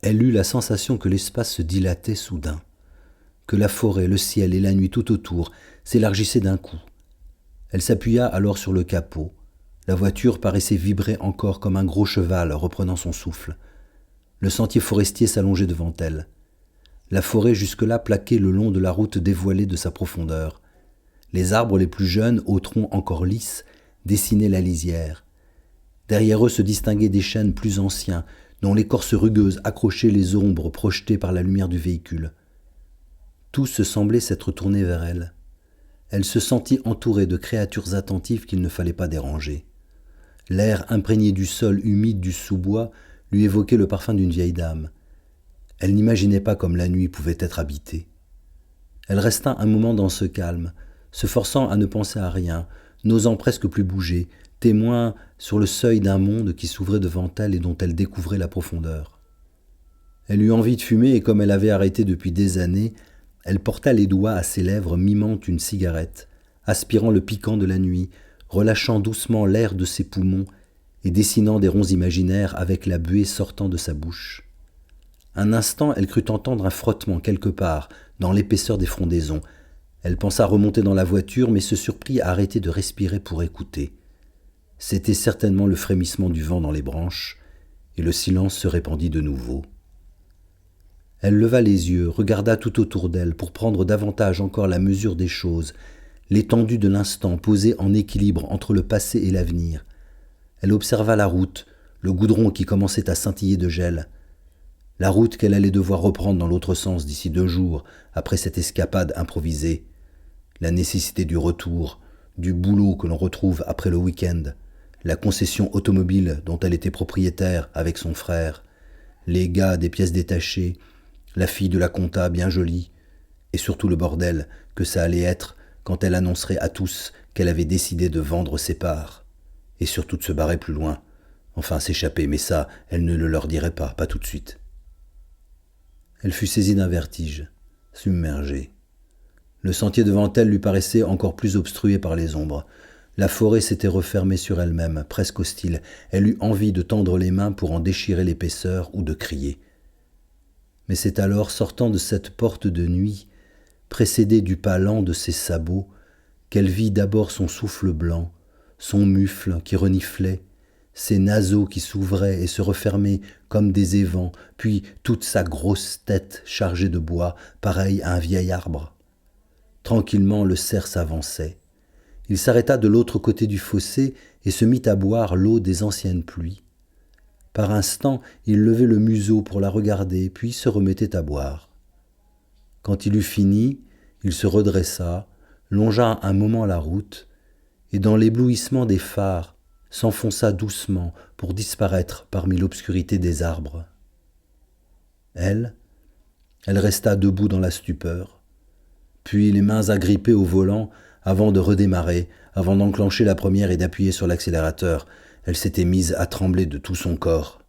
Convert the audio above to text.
Elle eut la sensation que l'espace se dilatait soudain, que la forêt, le ciel et la nuit tout autour s'élargissaient d'un coup. Elle s'appuya alors sur le capot. La voiture paraissait vibrer encore comme un gros cheval reprenant son souffle. Le sentier forestier s'allongeait devant elle. La forêt jusque-là plaquée le long de la route dévoilée de sa profondeur. Les arbres les plus jeunes, aux troncs encore lisses, dessinaient la lisière. Derrière eux se distinguaient des chênes plus anciens, dont l'écorce rugueuse accrochait les ombres projetées par la lumière du véhicule. Tout se semblait s'être tourné vers elle. Elle se sentit entourée de créatures attentives qu'il ne fallait pas déranger. L'air imprégné du sol humide du sous-bois lui évoquait le parfum d'une vieille dame. Elle n'imaginait pas comme la nuit pouvait être habitée. Elle resta un moment dans ce calme, se forçant à ne penser à rien, n'osant presque plus bouger, témoin sur le seuil d'un monde qui s'ouvrait devant elle et dont elle découvrait la profondeur. Elle eut envie de fumer et comme elle avait arrêté depuis des années, elle porta les doigts à ses lèvres mimant une cigarette, aspirant le piquant de la nuit, relâchant doucement l'air de ses poumons et dessinant des ronds imaginaires avec la buée sortant de sa bouche. Un instant, elle crut entendre un frottement quelque part, dans l'épaisseur des frondaisons. Elle pensa remonter dans la voiture, mais se surprit à arrêter de respirer pour écouter. C'était certainement le frémissement du vent dans les branches, et le silence se répandit de nouveau. Elle leva les yeux, regarda tout autour d'elle pour prendre davantage encore la mesure des choses, l'étendue de l'instant posé en équilibre entre le passé et l'avenir. Elle observa la route, le goudron qui commençait à scintiller de gel, la route qu'elle allait devoir reprendre dans l'autre sens d'ici 2 jours, après cette escapade improvisée, la nécessité du retour, du boulot que l'on retrouve après le week-end, la concession automobile dont elle était propriétaire avec son frère, les gars des pièces détachées, la fille de la compta bien jolie, et surtout le bordel que ça allait être quand elle annoncerait à tous qu'elle avait décidé de vendre ses parts, et surtout de se barrer plus loin, enfin s'échapper, mais ça, elle ne le leur dirait pas tout de suite. Elle fut saisie d'un vertige, submergée. Le sentier devant elle lui paraissait encore plus obstrué par les ombres. La forêt s'était refermée sur elle-même, presque hostile. Elle eut envie de tendre les mains pour en déchirer l'épaisseur ou de crier. Mais c'est alors, sortant de cette porte de nuit, précédée du pas lent de ses sabots, qu'elle vit d'abord son souffle blanc, son mufle qui reniflait, ses naseaux qui s'ouvraient et se refermaient comme des évents, puis toute sa grosse tête chargée de bois, pareille à un vieil arbre. Tranquillement, le cerf s'avançait. Il s'arrêta de l'autre côté du fossé et se mit à boire l'eau des anciennes pluies. Par instants, il levait le museau pour la regarder, puis se remettait à boire. Quand il eut fini, il se redressa, longea un moment la route, et dans l'éblouissement des phares, s'enfonça doucement pour disparaître parmi l'obscurité des arbres. Elle resta debout dans la stupeur, puis les mains agrippées au volant avant de redémarrer, avant d'enclencher la première et d'appuyer sur l'accélérateur. Elle s'était mise à trembler de tout son corps.